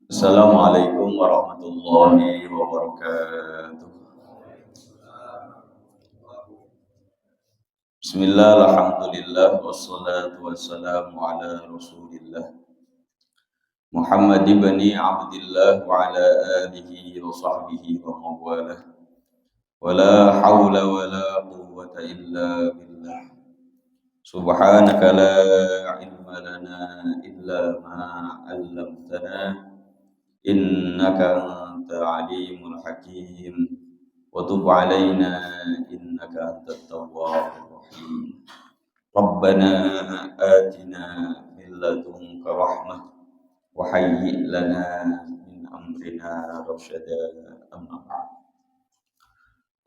Assalamualaikum warahmatullahi wabarakatuh. Bismillah, alhamdulillah, wassalatu wassalamu ala rasulillah Muhammad ibn Abdillah wa ala alihi wa sahbihi wa mawalah. Wa la hawla wa la quwwata illa billah. Subhanaka la ilma lana illa ma 'allamtana innaka anta alimul hakim. وتب علينا إنك أنت التواب الرحيم ربنا آتنا من لدنك رحمة وهيئ لنا من أمرنا رشدا أما بعد.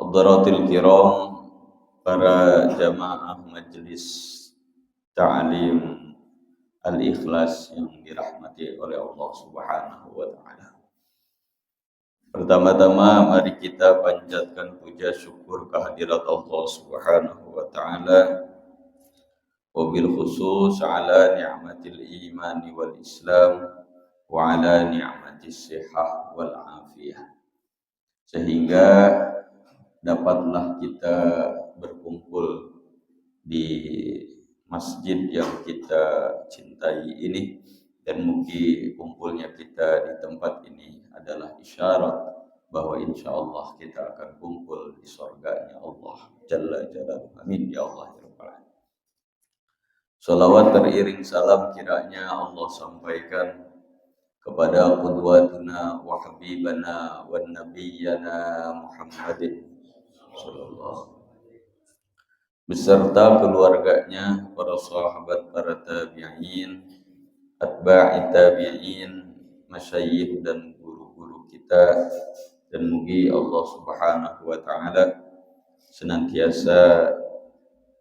Hadaratul kiram, para jamaah majelis ta'lim Al-Ikhlas yang dirahmati oleh Allah Subhanahu wa taala. Pertama-tama mari kita panjatkan puja syukur kehadirat Allah Subhanahu wa taala, wabil khusus ala ni'matil imani wal islam wa ala ni'matis sihah wal afiyah, sehingga dapatlah kita berkumpul di masjid yang kita cintai ini, dan mungkin kumpulnya kita di tempat ini adalah isyarat bahwa insya Allah kita akan kumpul di surganya Allah Jalla Jalaluhu. Amin ya Allah ya Rabbal Alamin. Salawat teriring salam kiranya Allah sampaikan kepada qudwatuna wa habibana wa nabiyyana Muhammadin sallallahu beserta keluarganya, para sahabat, para tabi'in, atba'i tabi'in, masyayikh dan guru-guru kita, dan mugi Allah Subhanahu wa taala senantiasa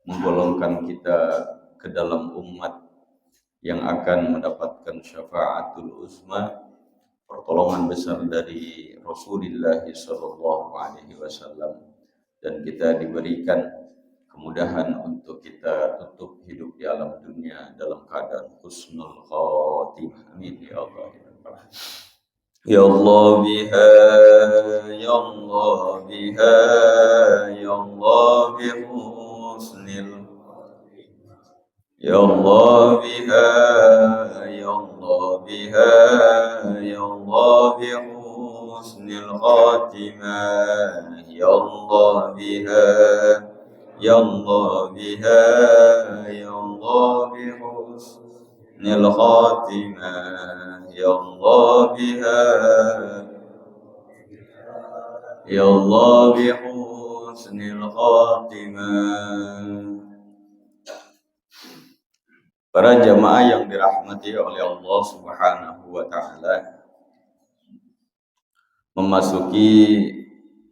menggolongkan kita ke dalam umat yang akan mendapatkan syafaatul uzma, pertolongan besar dari Rasulullah sallallahu alaihi wasallam, dan kita diberikan kemudahan untuk kita tutup hidup di alam dunia dalam keadaan husnul khatimah. Amin ya Allah ya Rabbal Alamin. Ya Allah biha, ya Allah biha, ya Allah bihusnil, ya Allah biha, ya Allah biha, ya Allah bihusnil khatimah, ya Allah biha, ya Allah biha, ya Allah bihusnil khatimah, ya Allah biha, ya Allah bihusnil khatimah. Para jamaah yang dirahmati oleh Allah Subhanahu wa taala, memasuki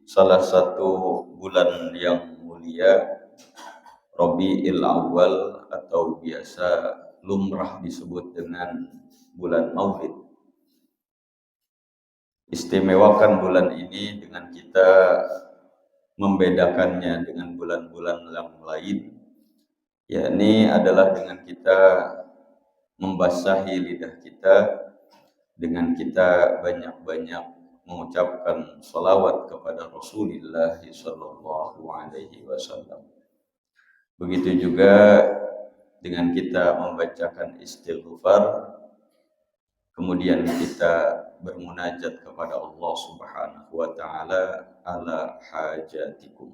salah satu bulan yang mulia, Rabiul Awal, atau biasa lumrah disebut dengan bulan Maulid. Istimewakan bulan ini dengan kita membedakannya dengan bulan-bulan yang lain, yakni adalah dengan kita membasahi lidah kita, dengan kita banyak-banyak mengucapkan salawat kepada Rasulullah sallallahu alaihi wasallam. Begitu juga dengan kita membacakan istighfar, kemudian kita bermunajat kepada Allah Subhanahu wa taala ala hajatikum,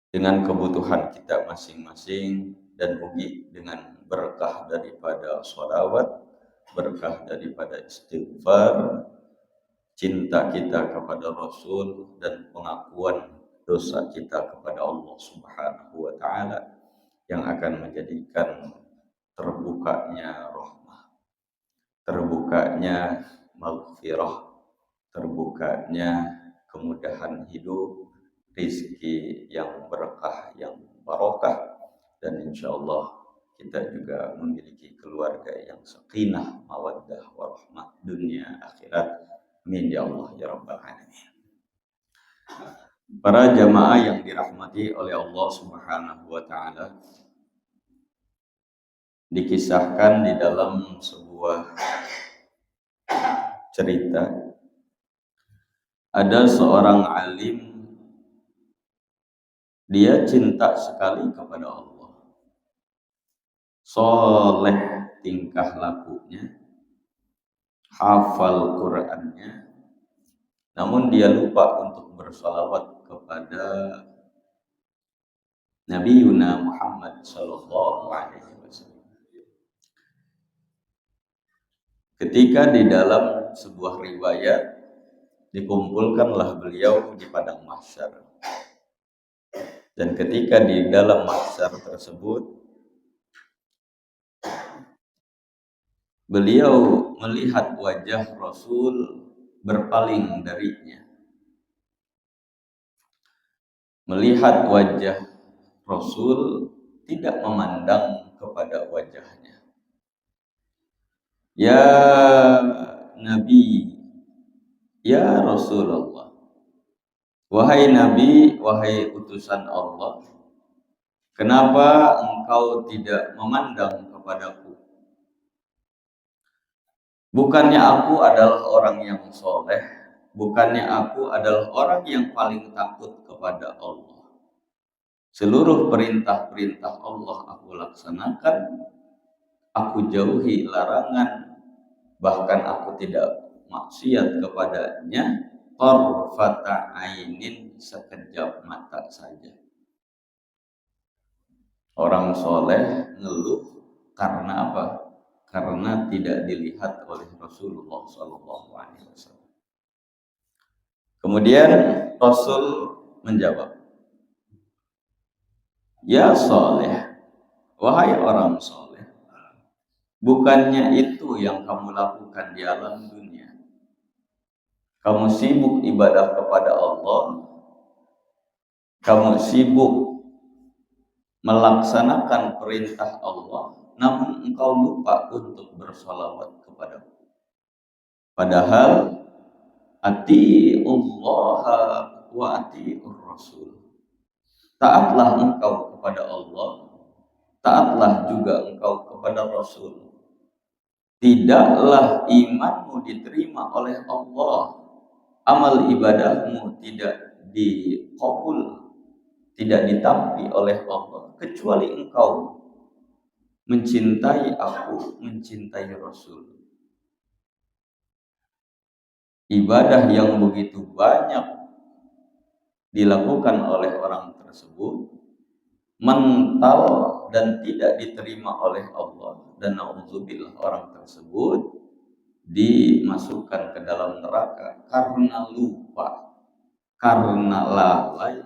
dengan kebutuhan kita masing-masing, dan mugi dengan berkah daripada sholawat, berkah daripada istighfar, cinta kita kepada Rasul, dan pengakuan dosa kita kepada Allah Subhanahu wa taala, yang akan menjadikan terbukanya rahmah, terbukanya maghfirah, terbukanya kemudahan hidup, rizki yang berkah, yang barokah, dan insya Allah kita juga memiliki keluarga yang sakinah, mawaddah, warahmah dunia akhirat. Amin ya Allah ya Rabbal Alamin. Para jamaah yang dirahmati oleh Allah Subhanahu wa taala, dikisahkan di dalam sebuah cerita ada seorang alim, dia cinta sekali kepada Allah, soleh tingkah lakunya, hafal Qur'annya, namun dia lupa untuk bersalawat kepada Nabi Yuna Muhammad Sallallahu Alaihi Wasallam. Ketika di dalam sebuah riwayat dikumpulkanlah beliau di padang mahsyar, dan ketika di dalam mahsyar tersebut beliau melihat wajah Rasul berpaling darinya, melihat wajah Rasul tidak memandang kepada wajahnya. Ya Nabi, ya Rasulullah, wahai Nabi, wahai utusan Allah, kenapa engkau tidak memandang kepadaku? Bukannya aku adalah orang yang soleh, bukannya aku adalah orang yang paling takut kepada Allah. Seluruh perintah-perintah Allah aku laksanakan, aku jauhi larangan, bahkan aku tidak maksiat kepadanya tarfata ainin, sekejap mata saja. Orang soleh ngeluh karena apa? Karena tidak dilihat oleh Rasulullah SAW. Kemudian Rasul menjawab, ya soleh, wahai orang soleh, bukannya itu yang kamu lakukan di alam dunia. Kamu sibuk ibadah kepada Allah, kamu sibuk melaksanakan perintah Allah, namun engkau lupa untuk bersalawat kepadaku. Padahal ati'ullah wa ati'ur rasul. Taatlah engkau kepada Allah, taatlah juga engkau kepada Rasul. Tidaklah imanmu diterima oleh Allah, amal ibadahmu tidak dikabul, tidak ditampi oleh Allah, kecuali engkau mencintai aku, mencintai Rasul. Ibadah yang begitu banyak dilakukan oleh orang tersebut mental dan tidak diterima oleh Allah, dan na'udzubillah orang tersebut dimasukkan ke dalam neraka karena lupa, karena lalai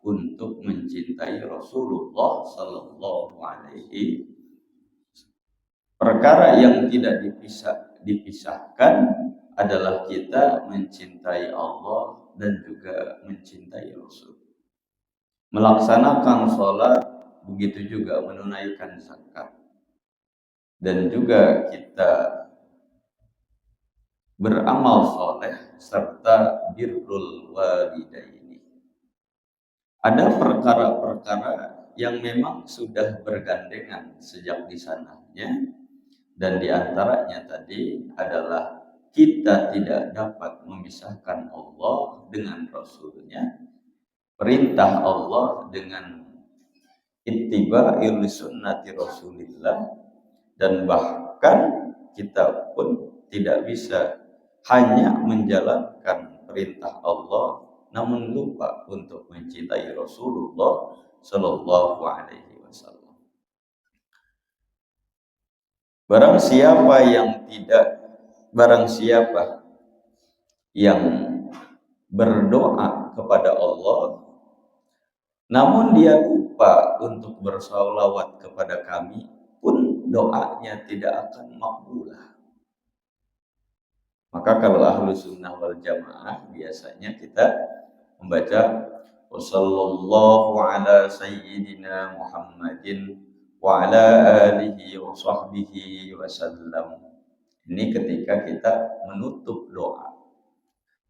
untuk mencintai Rasulullah Sallallahu Alaihi. Perkara yang tidak dipisahkan adalah kita mencintai Allah dan juga mencintai Rasul. Melaksanakan sholat, begitu juga menunaikan zakat, dan juga kita beramal soleh serta birrul walidaini. Ada perkara-perkara yang memang sudah bergandengan sejak di sananya, dan diantaranya tadi adalah kita tidak dapat memisahkan Allah dengan Rasulnya, perintah Allah dengan ittiba'il sunnati Rasulillah, dan bahkan kita pun tidak bisa hanya menjalankan perintah Allah namun lupa untuk mencintai Rasulullah Sallallahu Alaihi Wasallam. Barang siapa yang berdoa kepada Allah namun dia lupa untuk bersalawat kepada kami, pun doanya tidak akan makbulah. Maka kalau ahlu sunnah wal jamaah biasanya kita membaca wassallallahu ala sayyidina Muhammadin wa ala alihi wa sahbihi wasallam. Ini ketika kita menutup doa.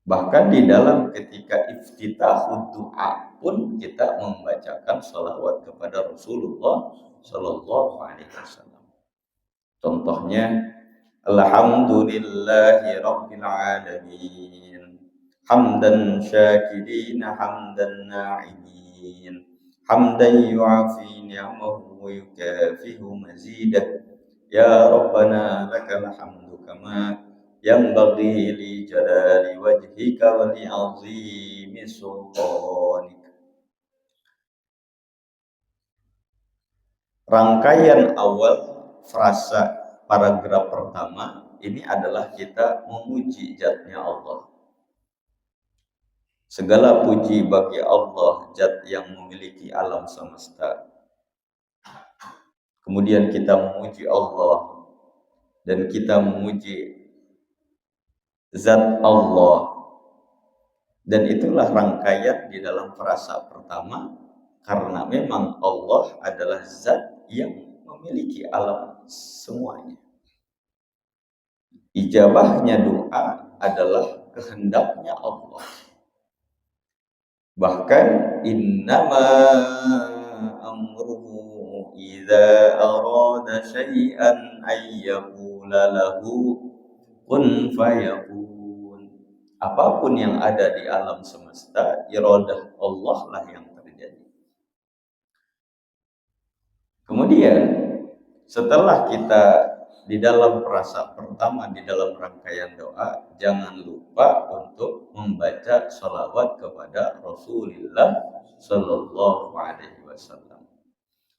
Bahkan di dalam ketika iftitahud doa pun kita membacakan salawat kepada Rasulullah Sallallahu Alaihi Wasallam. Contohnya Alhamdulillahi Rabbil Alamin. Hamdan syakirina hamdan na'imin. Hamdan yu'afi ni'amahu wa yukafihu mazidah. Ya Rabbana lakal hamdu kama yanbaghi li jalali wajhika wa li 'azimi sultanik. Rangkaian awal frasa paragraf pertama ini adalah kita memuji zatnya Allah. Segala puji bagi Allah, zat yang memiliki alam semesta. Kemudian kita memuji Allah dan kita memuji zat Allah. Dan itulah rangkaian di dalam frasa pertama, karena memang Allah adalah zat yang memiliki alam semuanya. Ijabahnya doa adalah kehendaknya Allah. Bahkan innama amruhu idza arada syai'an ay yaqula lahu kun fayakun. Apapun yang ada di alam semesta, iradah Allah lah yang terjadi. Kemudian setelah kita di dalam frasa pertama di dalam rangkaian doa, jangan lupa untuk membaca sholawat kepada Rasulullah Sallallahu Alaihi Wasallam.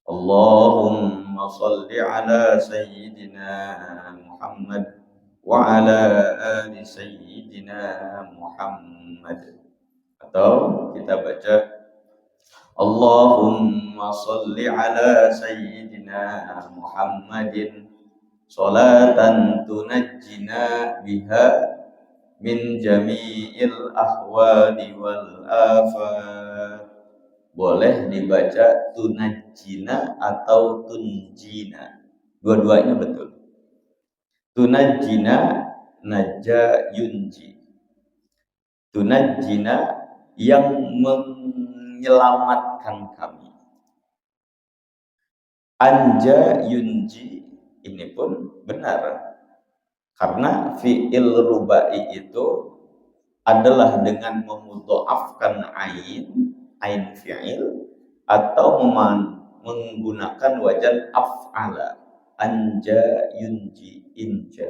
Allahumma salli ala Sayyidina Muhammad wa ala ali Sayyidina Muhammad. Atau kita baca Allahumma salli ala Sayyidina Muhammadin Salatan tunajjina biha min jami'il ahwali wal afat. Boleh dibaca tunajjina atau tunjina, dua-duanya betul. Tunajjina, najja yunji. Tunajjina yang menyelamatkan kami. Anja yunji, ini pun benar, karena fi'il rubai itu adalah dengan memudhoafkan ain fi'il atau menggunakan wajan af'ala, anja yunji inja.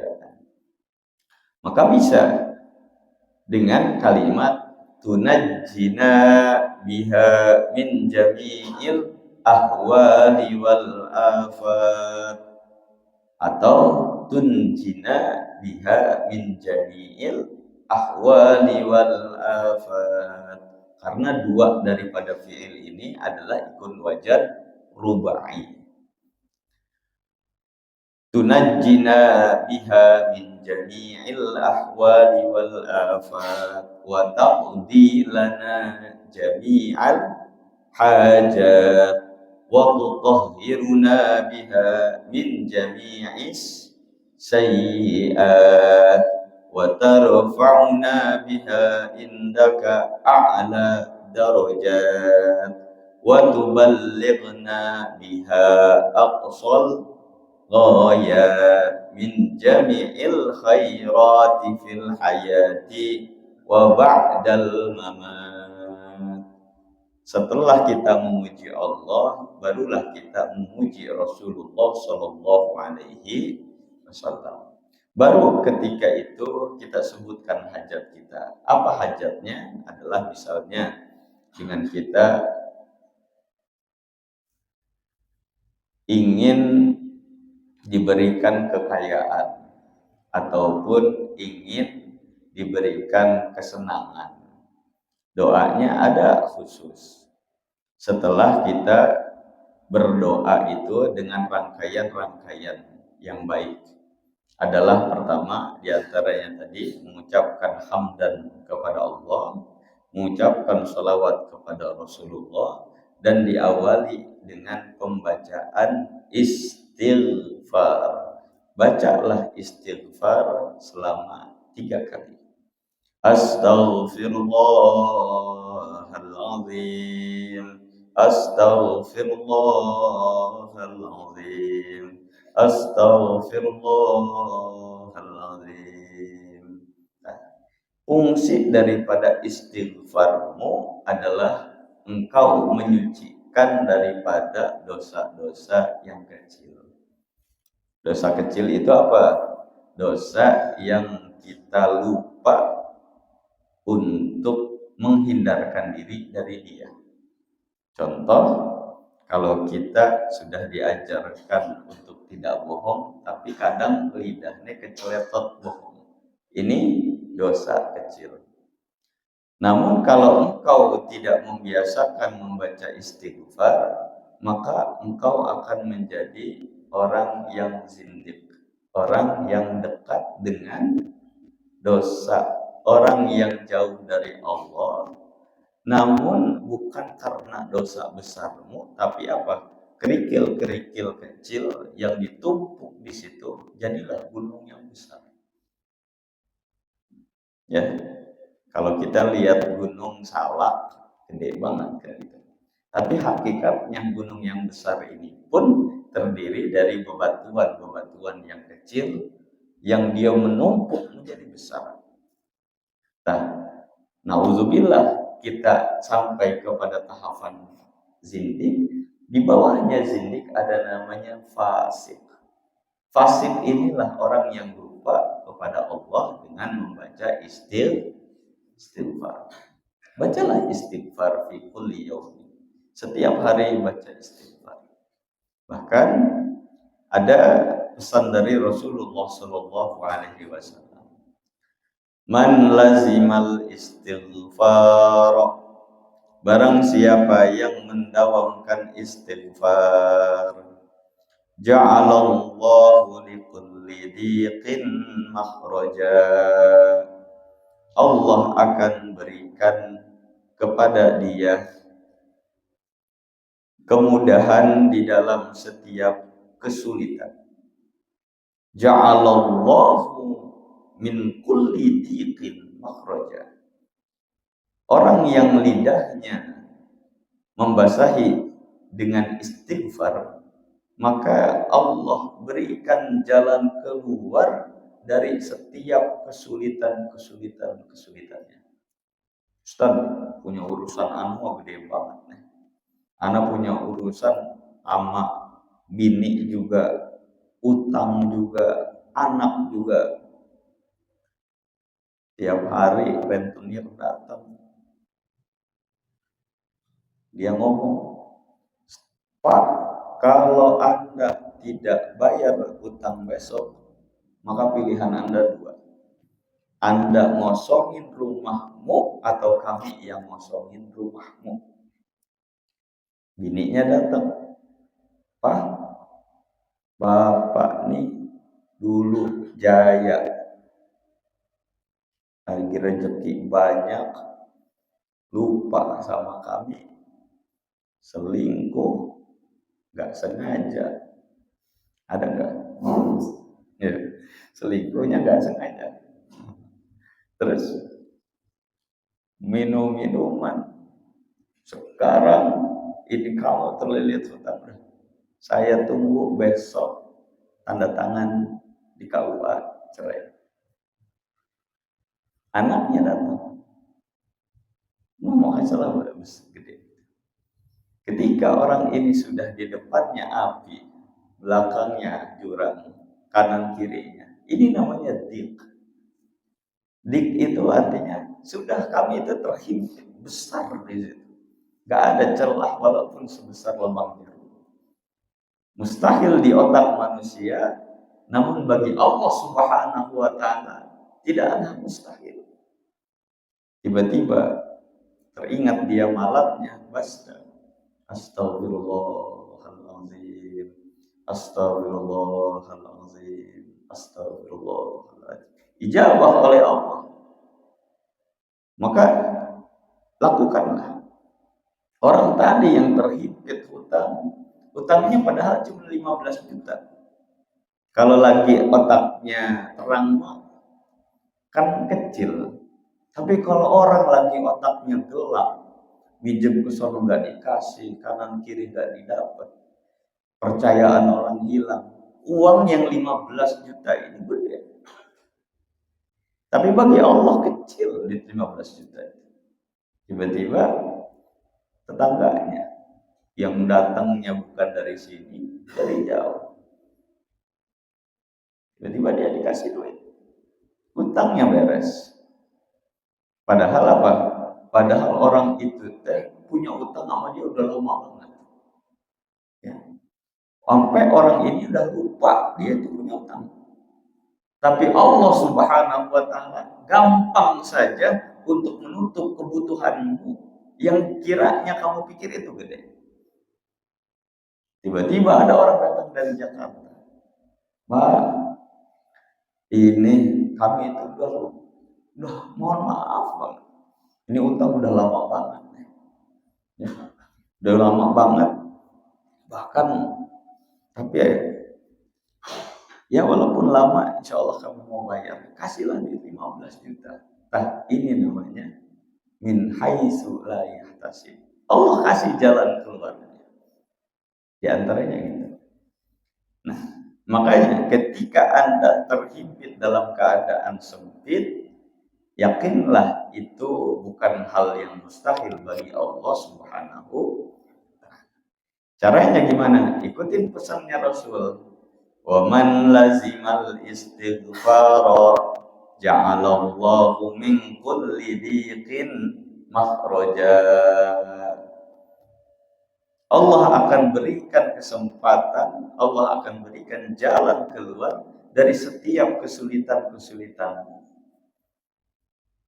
Maka bisa dengan kalimat tunajjina biha min jami'il ahwali wal afat, atau tunjina biha min jami'il ahwali wal afat, karena dua daripada fi'il ini adalah ikun wajan rubai. Tunajjina biha min jami'il ahwali wal afat wa taqdi lana jami'al hajat wa tutahhiruna biha min jami'is sayyi'at wa tarfa'una biha indaka a'la darajat wa tuballighna biha aqsal ghayat min jami'il khairati fil hayati wa ba'dal mamat. Setelah kita memuji Allah, barulah kita memuji Rasulullah Sallallahu Alaihi Wasallam. Baru ketika itu kita sebutkan hajat kita. Apa hajatnya? Adalah misalnya dengan kita ingin diberikan kekayaan ataupun ingin diberikan kesenangan. Doanya ada khusus. Setelah kita berdoa itu dengan rangkaian-rangkaian yang baik, adalah pertama diantaranya tadi mengucapkan hamdan kepada Allah, mengucapkan salawat kepada Rasulullah, dan diawali dengan pembacaan istighfar. Bacalah istighfar selama 3 kali. Astaghfirullahaladzim, astaghfirullahaladzim, Astaghfirullahaladzim. Nah, fungsi daripada istighfarmu adalah engkau menyucikan daripada dosa-dosa yang kecil. Dosa kecil itu apa? Dosa yang kita lupa untuk menghindarkan diri dari dia. Contoh, kalau kita sudah diajarkan untuk tidak bohong, tapi kadang lidahnya keceletot bohong. Ini dosa kecil. Namun kalau engkau tidak membiasakan membaca istighfar, maka engkau akan menjadi orang yang zindik, orang yang dekat dengan dosa, orang yang jauh dari Allah. Namun bukan karena dosa besarmu, tapi apa? Kerikil-kerikil kecil yang ditumpuk di situ, jadilah gunung yang besar. Ya, kalau kita lihat gunung Salak, gede banget kan itu. Tapi hakikatnya gunung yang besar ini pun terdiri dari bebatuan-bebatuan yang kecil yang dia menumpuk menjadi besar. Nah, nauzubillah, kita sampai kepada tahapan zindik. Di bawahnya zindik ada namanya fasik. Fasik inilah orang yang lupa kepada Allah dengan membaca istighfar. Bacalah istighfar fi kulli yaum. Setiap hari baca istighfar. Bahkan ada pesan dari Rasulullah sallallahu alaihi wasallam. Man lazimal istighfar, barang siapa yang mendawamkan istighfar, ja'alallahu likulli dhiqin makhraja, Allah akan berikan kepada dia kemudahan di dalam setiap kesulitan. Ja'alallahu min kulli dhiqin makhraja. Orang yang lidahnya membasahi dengan istighfar, maka Allah berikan jalan keluar dari setiap kesulitannya. Ustaz punya urusan anu gede banget nih. Anak punya urusan sama bini juga, utang juga, anak juga. Tiap hari rentenir datang. Dia ngomong, Pak, kalau Anda tidak bayar utang besok, maka pilihan Anda dua. Anda ngosongin rumahmu atau kami yang ngosongin rumahmu. Bininya datang, Pak, Bapak nih dulu jaya, lagi rezeki banyak, lupa sama kami, selingkuh, nggak sengaja, ada nggak? Ya, selingkuhnya nggak sengaja. Terus minum-minuman, sekarang ini kamu terlilit hutang. Saya tunggu besok tanda tangan di KUA cerai. Anaknya datang, ngomong salah gede. Ketika orang ini sudah di depannya api, belakangnya jurang, kanan kirinya, ini namanya dik. Dik itu artinya sudah kami itu terhimpit besar di situ. Gak ada celah walaupun sebesar lubang jarum. Mustahil di otak manusia, namun bagi Allah Subhanahu wa taala tidak ada mustahil. Tiba-tiba teringat dia malamnya, basta, astagfirullahaladzim, astagfirullahaladzim, astagfirullahaladzim. Ijabah oleh Allah. Maka lakukanlah. Orang tadi yang terhimpit hutangnya padahal cuma 15 juta. Kalau lagi otaknya terang kan kecil. Tapi kalau orang lagi otaknya gelap, minjem ke sono nggak dikasih, kanan kiri nggak didapat, percayaan orang hilang, uang yang 15 juta ini gede. Tapi bagi Allah kecil di 15 juta itu. Tiba-tiba tetangganya yang datangnya bukan dari sini, dari jauh. Tiba-tiba dia dikasih duit. Utangnya beres. Padahal apa? Padahal orang itu punya utang sama dia udah lama banget. Ya. Sampai orang ini udah lupa dia itu punya utang. Tapi Allah Subhanahu wa taala gampang saja untuk menutup kebutuhanmu yang kiranya kamu pikir itu gede. Tiba-tiba ada orang datang dari Jakarta. Pak, ini kami itu udah mohon maaf Bang. Ini utang udah lama banget. Ya, udah lama banget. Bahkan tapi ya walaupun lama, insya Allah kamu mau bayar, kasihlah di 15 juta. Nah, ini namanya min haitsu la yahtasib. Allah kasih jalan keluar. Di antaranya gitu. Nah, makanya ketika Anda terhimpit dalam keadaan sempit, yakinlah itu bukan hal yang mustahil bagi Allah Subhanahu. Caranya gimana? Ikutin pesannya Rasul. Wa man lazimal istighfara ja'alallahu min kulli dhiqin makhraja. Allah akan berikan kesempatan, Allah akan berikan jalan keluar dari setiap kesulitan-kesulitan.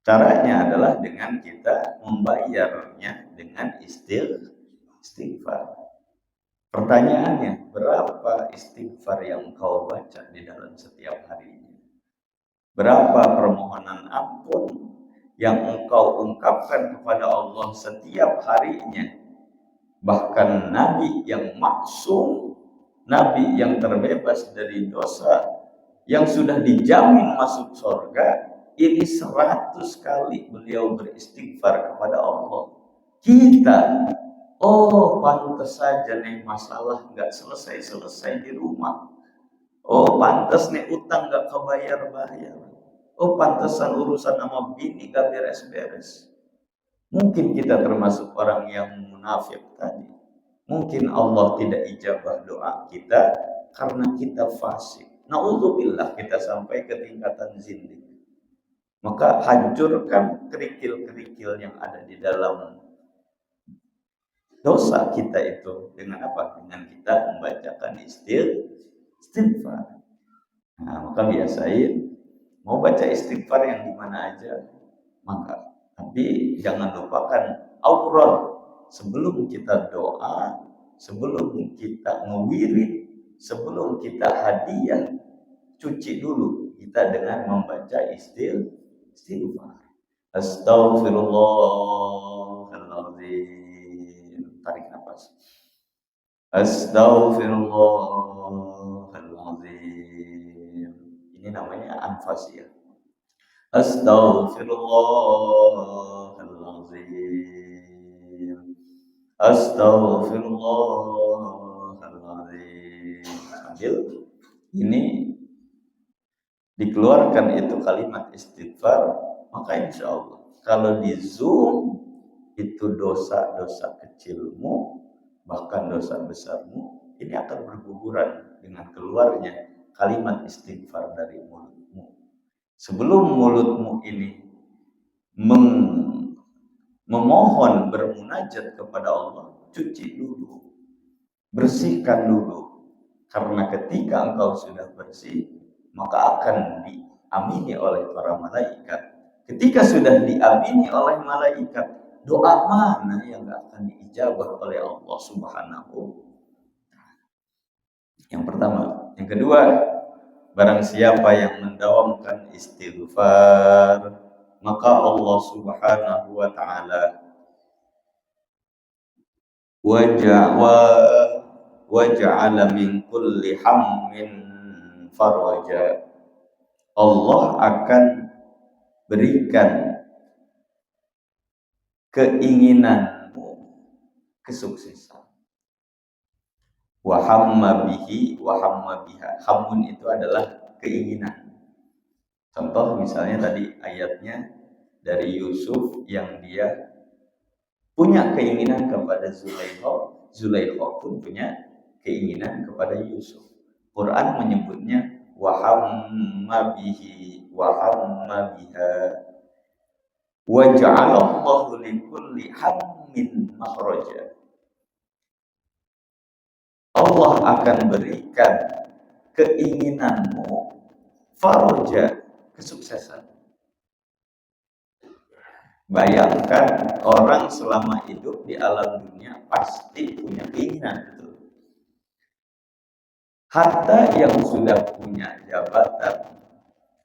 Caranya adalah dengan kita membayarnya dengan istighfar. Pertanyaannya, berapa istighfar yang engkau baca di dalam setiap harinya? Berapa permohonan ampun yang engkau ungkapkan kepada Allah setiap harinya? Bahkan Nabi yang maksum, Nabi yang terbebas dari dosa, yang sudah dijamin masuk surga, ini 100 kali beliau beristighfar kepada Allah. Kita, oh pantas saja nih masalah nggak selesai-selesai di rumah. Oh pantas nih utang nggak kebayar-bayar. Oh pantesan urusan sama bini gak beres-beres. Mungkin kita termasuk orang yang munafik tadi. Mungkin Allah tidak ijabah doa kita karena kita fasik. Na'udzubillah, kita sampai ke tingkatan zindik. Maka hancurkan kerikil-kerikil yang ada di dalam dosa kita itu dengan apa? Dengan kita membacakan istighfar. Nah, maka biasain mau baca istighfar yang di mana aja, maka tapi jangan lupakan aurat sebelum kita doa, sebelum kita ngewirid, sebelum kita hadiah, cuci dulu kita dengan membaca istighfar. Astaghfirullahaladzim. Tarik nafas. Astaghfirullahaladzim. Ini namanya anfas ya. Astaghfirullahaladzim. Astaghfirullahaladzim. Sambil ini dikeluarkan itu kalimat istighfar, maka insya Allah kalau di Zoom itu dosa-dosa kecilmu bahkan dosa besarmu ini akan berguguran dengan keluarnya kalimat istighfar dari mulutmu. Sebelum mulutmu ini memohon bermunajat kepada Allah, cuci dulu, bersihkan dulu, karena ketika engkau sudah bersih maka akan diamini oleh para malaikat. Ketika sudah diamini oleh malaikat, doa mana yang akan diijabah oleh Allah Subhanahu. Yang pertama. Yang kedua, barang siapa yang mendawamkan istighfar, maka Allah Subhanahu wa taala waja'ala min kulli hammin faraja. Allah akan berikan keinginanmu kesuksesan. wa hamma bihi wa hamma biha. Hammun itu adalah keinginan. Contoh misalnya tadi ayatnya dari Yusuf yang dia punya keinginan kepada Zulaikha, Zulaikha pun punya keinginan kepada Yusuf. Quran menyebutnya wa hamma bihi wa hamma biha wa ja'alallahu likulli hammin makhraja. Allah akan berikan keinginanmu faraja, kesuksesan. Bayangkan orang selama hidup di alam dunia pasti punya keinginan itu. Hatta yang sudah punya jabatan,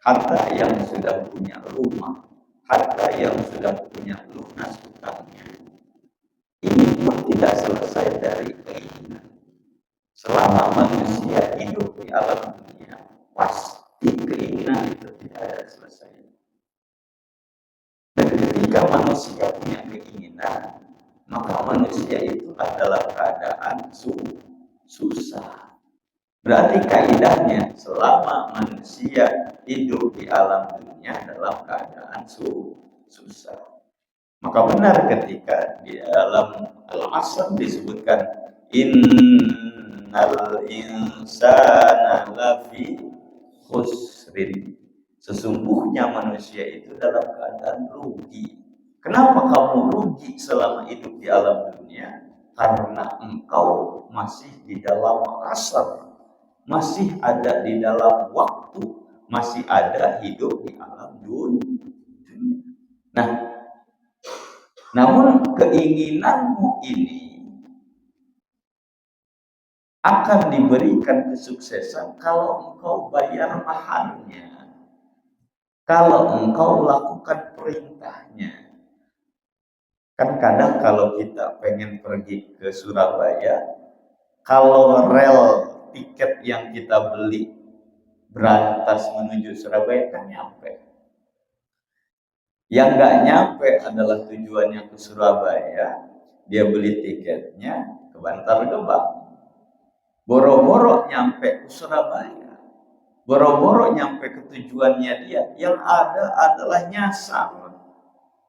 hatta yang sudah punya rumah, hatta yang sudah punya lunas hutangnya, ini pun tidak selesai dari keinginan. Selama manusia hidup di alam dunia, pasti keinginan itu tidak ada selesai. Dan ketika manusia punya keinginan, maka manusia itu adalah keadaan susah. Berarti kaidahnya selama manusia hidup di alam dunia dalam keadaan susah. Maka benar ketika di dalam Al-Asr disebutkan innal insana lafi khusrin. Sesungguhnya manusia itu dalam keadaan rugi. Kenapa kamu rugi selama hidup di alam dunia? Karena engkau masih di dalam asar, masih ada di dalam waktu, masih ada hidup di alam dunia. Nah, namun keinginanmu ini akan diberikan kesuksesan kalau engkau bayar maharnya, kalau engkau lakukan perintahnya. Kan kadang kalau kita pengen pergi ke Surabaya, kalau rel tiket yang kita beli berantas menuju Surabaya kan nyampe. Yang nggak nyampe adalah tujuannya ke Surabaya, dia beli tiketnya ke Bantar Gebang. Boro-boro nyampe ke Surabaya, boro-boro nyampe ke tujuannya dia, yang ada adalah nyasar.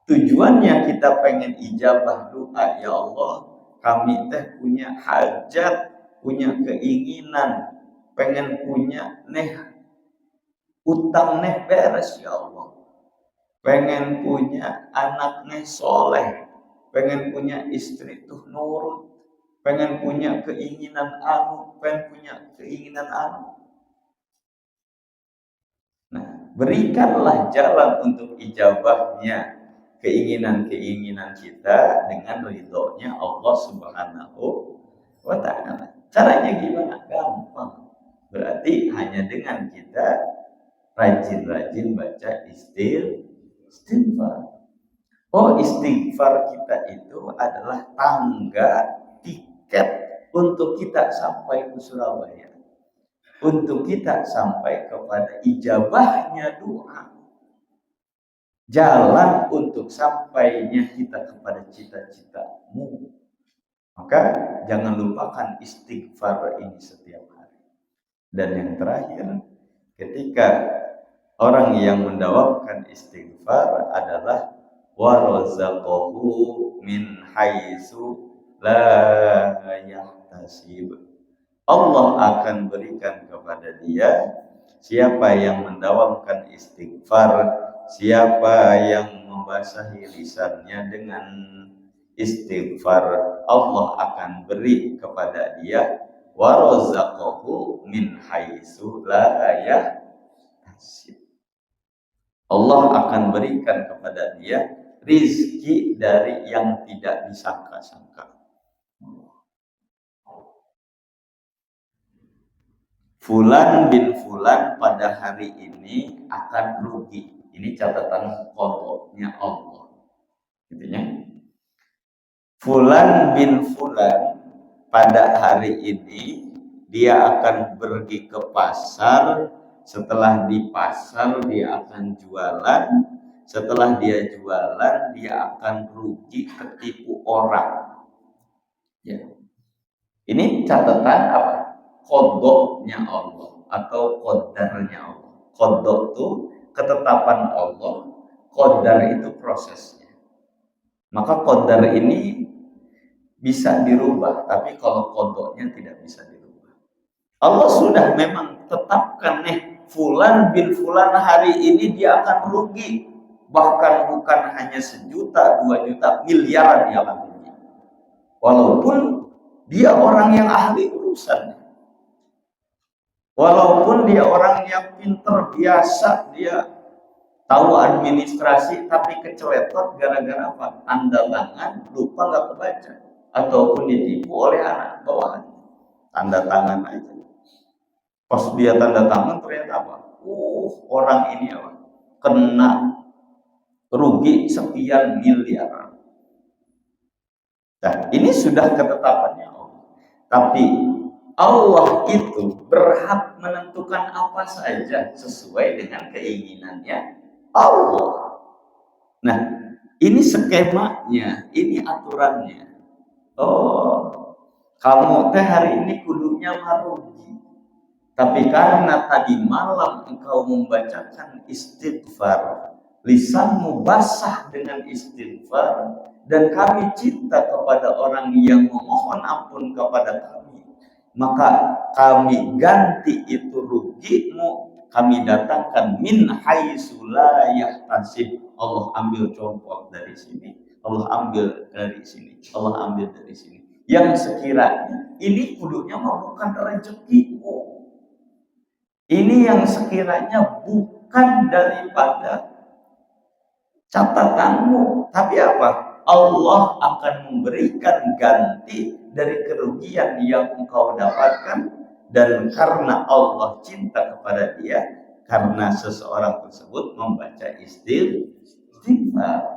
Tujuannya kita pengen ijabah doa, ya Allah, kami teh punya hajat, punya keinginan, pengen punya utang beres ya Allah, pengen punya anak soleh, pengen punya istri tuh nurut, pengen punya keinginan pengen punya keinginan Nah, berikanlah jalan untuk ijabahnya keinginan-keinginan kita dengan ridhonya Allah Subhanahu wa ta'ala. Caranya gimana? Gampang. Berarti hanya dengan kita rajin-rajin baca istighfar. Oh, istighfar kita itu adalah tangga tiket untuk kita sampai ke Surabaya, untuk kita sampai kepada ijabahnya doa, jalan untuk sampainya kita kepada cita-citamu. Maka jangan lupakan istighfar ini setiap hari. Dan yang terakhir, ketika orang yang mendawamkan istighfar adalah warazaqahu min haitsu la yahtasib. Allah akan berikan kepada dia, siapa yang mendawamkan istighfar, siapa yang membasahi lisannya dengan istighfar, Allah akan beri kepada dia warazaqahu min haitsu la yahtasib. Allah akan berikan kepada dia rizki dari yang tidak disangka-sangka. Fulan bin Fulan pada hari ini akan rugi. Ini catatan qadanya Allah. Gitu ya. Fulan bin Fulan pada hari ini dia akan pergi ke pasar. Setelah di pasar dia akan jualan. Setelah dia jualan dia akan rugi, ketipu orang. Ya. Ini catatan apa? Qadha-nya Allah atau qadarnya Allah. Qadha itu ketetapan Allah, qadar itu prosesnya. Maka qadar ini bisa dirubah, tapi kalau qadha-nya tidak bisa dirubah. Allah sudah memang tetapkan nih, fulan bin fulan hari ini dia akan rugi. Bahkan bukan hanya 1 juta, 2 juta, miliaran dia akan rugi. Walaupun dia orang yang ahli urusan. Walaupun dia orang yang pinter biasa, dia tahu administrasi, tapi keceletot gara-gara apa? Tanda tangan lupa nggak kebaca, ataupun ditipu oleh anak bawahan. Tanda tangan aja. Pas dia tanda tangan ternyata apa? Orang ini apa? Kena rugi sekian miliar. Nah, ini sudah ketetapannya Allah. Tapi Allah itu berhak menentukan apa saja sesuai dengan keinginannya Allah. Nah, ini skemanya, ini aturannya. Oh, kamu teh hari ini kudunya marugi. Tapi karena tadi malam engkau membacakan istighfar, lisanmu basah dengan istighfar, dan kami cinta kepada orang yang memohon ampun kepada kami, maka kami ganti itu rugimu, kami datangkan min haitsu la yahtasib. Allah ambil contoh dari sini, Allah ambil dari sini, Allah ambil dari sini. Yang sekiranya ini kudunya mau bukan rezekimu, ini yang sekiranya bukan daripada catatanmu, tapi apa? Allah akan memberikan ganti dari kerugian yang engkau dapatkan, dan karena Allah cinta kepada dia, karena seseorang tersebut membaca istighfar.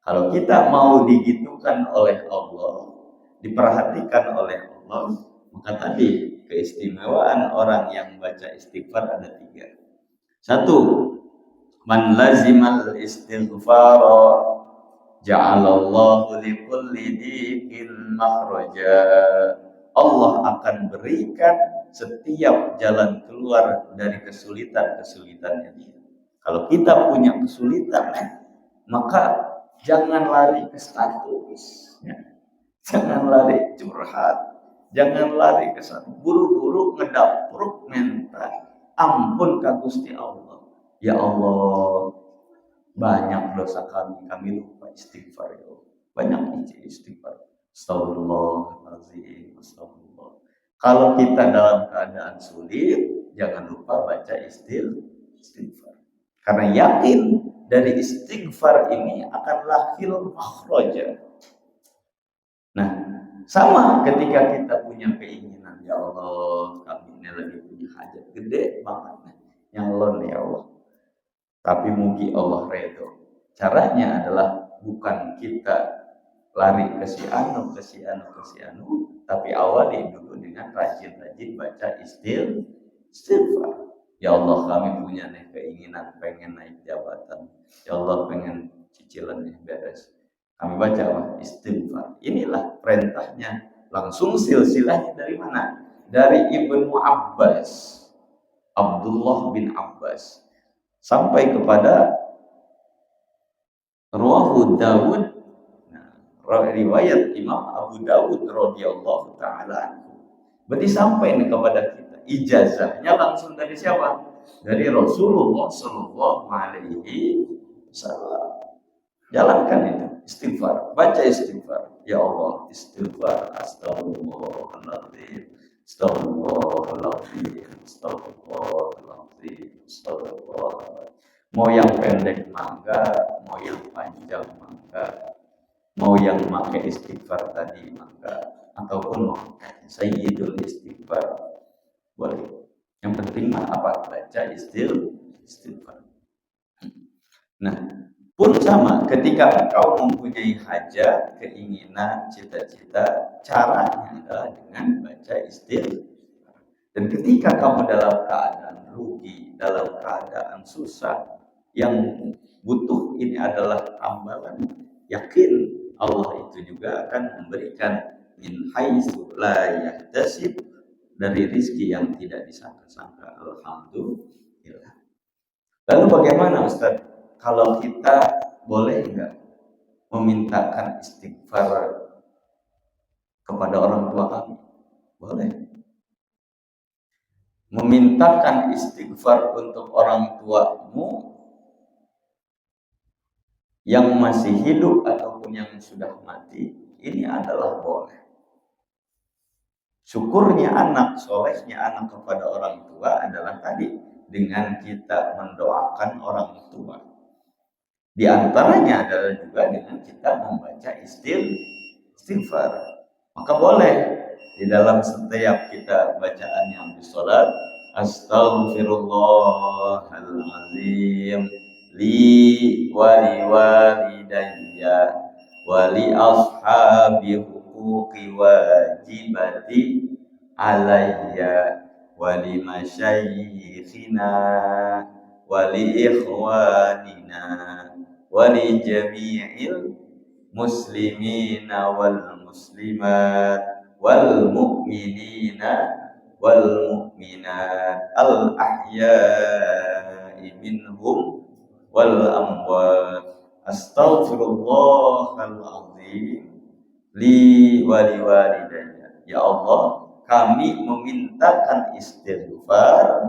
Kalau kita mau digitukan oleh Allah, diperhatikan oleh Allah, maka tadi keistimewaan orang yang baca istighfar ada 3. 1, man lazimal istighfar ja'alallahu likulli dhiqin makhraja. Allah akan berikan setiap jalan keluar dari kesulitan-kesulitannya dia. Kalau kita punya kesulitan, maka jangan lari ke status, jangan lari curhat, jangan lari ke sana, buru-buru ngedapruk minta ampun ka Gusti Allah. Ya Allah, banyak dosa kami lupa istighfar ya Allah. Banyak istighfar. Astagfirullahaladzim, astagfirullah. Kalau kita dalam keadaan sulit, jangan lupa baca istighfar. Karena yakin dari istighfar ini akan lahir makhraja. Nah, sama ketika kita punya keinginan, ya Allah, kami ini lagi punya hajat gede banget, nyalon ya Allah. Tapi mungkin Allah redho. Caranya adalah bukan kita lari ke si anu, tapi awali dulu dengan rajin-rajin baca istighfar. Ya Allah, kami punya nih keinginan pengen naik jabatan. Ya Allah, pengen cicilannya beres. Kami baca istighfar. Inilah perintahnya. Langsung silsilahnya dari mana? Dari Ibnu Abbas, Abdullah bin Abbas, sampai kepada Rawahu Dawud. Nah, riwayat Imam Abu Dawud radhiyallahu taala anhu. Berarti sampai nih kepada kita. Ijazahnya langsung dari siapa? Dari Rasulullah sallallahu alaihi wasallam. Jalankan itu istighfar, baca istighfar. Ya Allah, istighfar, astagfirullahaladzim, astagfirullahaladzim, astagfirullahaladzim, astagfirullahaladzim. Mau yang pendek mangga, mau yang panjang mangga, mau yang pakai istighfar tadi mangga, ataupun mau sayyidul istighfar, boleh. Yang penting mah apa? Baca istighfar. Nah, pun sama ketika engkau mempunyai hajat, keinginan, cita-cita, caranya adalah dengan baca istighfar. Dan ketika kamu dalam keadaan rugi, dalam keadaan susah, yang butuh ini adalah tambalan, yakin Allah itu juga akan memberikan min haitsu la yahtasib, dari rizki yang tidak disangka-sangka. Alhamdulillah. Lalu bagaimana Ustaz? Kalau kita boleh enggak memintakan istighfar kepada orang tua kami? Boleh. Memintakan istighfar untuk orang tuamu yang masih hidup ataupun yang sudah mati, ini adalah boleh. Syukurnya anak, solehnya anak kepada orang tua adalah tadi dengan kita mendoakan orang tua. Di antaranya adalah juga dengan kita membaca istighfar. Maka boleh di dalam setiap kita bacaan yang di sholat, astaghfirullahaladzim li wali walidayya wali ashabi huquqi wajibati alayya wali masyayikhina wali ikhwanina wali jami'il muslimina wal muslimat wal mu'minina wal mu'minat al ahya'i minhum wal amwat. Astaghfirullahal azim li wali walidayya. Ya Allah, kami memintakan istighfar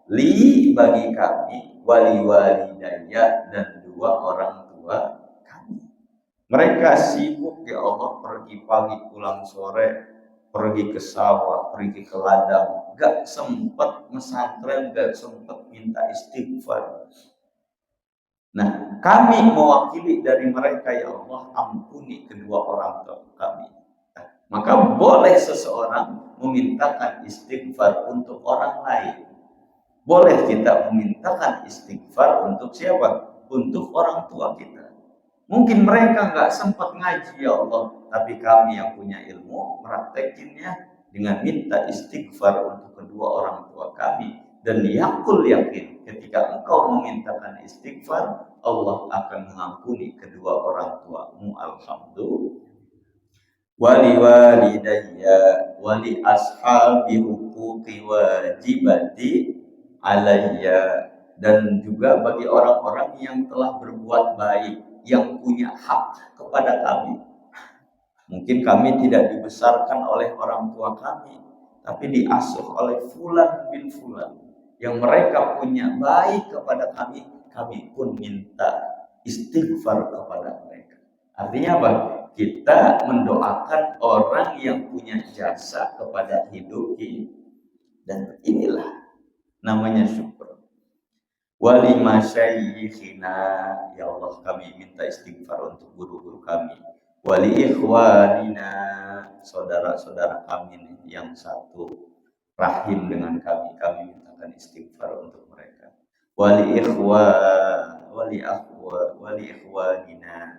li bagi kami, wali walidayya dan dua orang tua kami. Mereka sibuk ya Allah, pergi pagi pulang sore, pergi ke sawah, pergi ke ladang, gak sempat mesantren, gak sempat minta istighfar. Nah, kami mewakili dari mereka, ya Allah, ampuni kedua orang tua kami. Nah, maka boleh seseorang memintakan istighfar untuk orang lain. Boleh kita memintakan istighfar untuk siapa? Untuk orang tua kita. Mungkin mereka nggak sempat ngaji, ya Allah, tapi kami yang punya ilmu praktekinnya dengan minta istighfar untuk kedua orang tua kami. Dan yakul yakin ketika engkau memintakan istighfar, Allah akan mengampuni kedua orang tuamu. Alhamdulillah. Wali walidayya wali ashabi huquqi wajibati alayya, dan juga bagi orang-orang yang telah berbuat baik, yang punya hak kepada kami. Mungkin kami tidak dibesarkan oleh orang tua kami, tapi diasuh oleh fulan bin fulan, yang mereka punya baik kepada kami, kami pun minta istighfar kepada mereka. Artinya apa? Kita mendoakan orang yang punya jasa kepada hidup ini. Dan inilah namanya syukur. Wali masyayikhina, ya Allah, kami minta istighfar untuk guru-guru kami. Wali ikhwanina, saudara-saudara kami yang satu rahim dengan kami, kami mintakan istighfar untuk mereka. Wali ikhwanina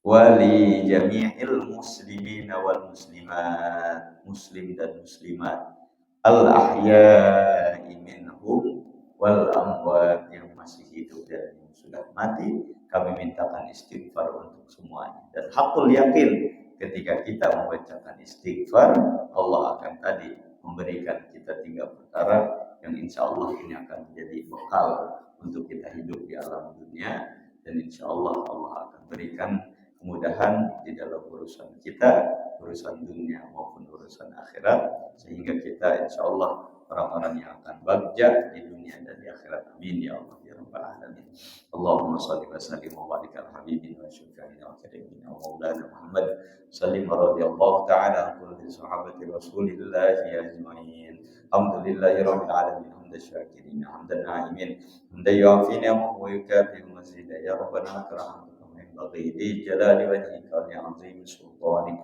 wali jami'il muslimina wal muslimat, muslim dan muslimat, al ahya'i minhum wal amwat, yang masih hidup dan yang sudah mati, kami mintakan istighfar untuk semuanya. Dan hakul yakin ketika kita membacakan istighfar, Allah akan tadi memberikan kita 3 perkara yang insya Allah ini akan menjadi bekal untuk kita hidup di alam dunia, dan insya Allah Allah akan berikan kemudahan di dalam urusan kita, urusan dunia maupun urusan akhirat, sehingga kita insya Allah orang-orang yang akan bagja di dunia dan di akhirat. Amin ya Allah ya rabbal alamin. Allahumma shalli wa sallim wa barik ala habibina wa syafi'ina wa karimina wa maulana Muhammad sallim radhiyallahu ta'ala an kulli sahabati rasulillahi ajma'in. Alhamdulillahi rabbil alamin, hamdan syakirin, hamdan na'imin, hamdan yu'afina wa yukafi mazida, ya rabbana lakal بغير جلال وجهك ولعظيم سلطانك.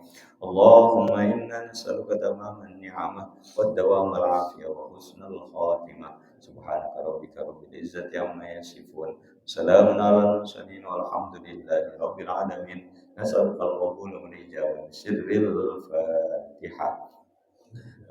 اللهم إنا نسألك تمام النعمة والدوام العافية وحسن الخاتمة. سبحانك ربك رب العزة عما يصفون، سلام على المرسلين والحمد لله رب العالمين. نسألك القبول والإجابة بسر الفاتحة.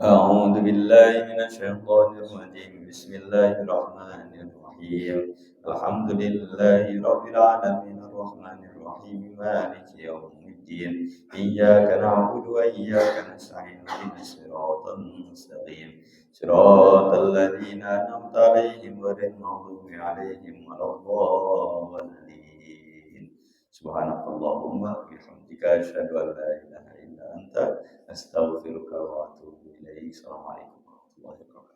أعوذ بالله من الشيطان الرجيم. بسم الله الرحمن الرحيم. الحمد لله رب العالمين الرحمن الرحيم مالك يوم الدين. الدين إياك نعبد وإياك نستعين اهدنا الصراط المستقيم صراط الذين أنعمت عليهم غير المغضوب عليهم ولا الضالين سبحانك اللهم وبحمدك أشهد أن لا إله إلا أنت أستغفرك وأتوب إليك السلام عليكم ورحمة الله وبركاته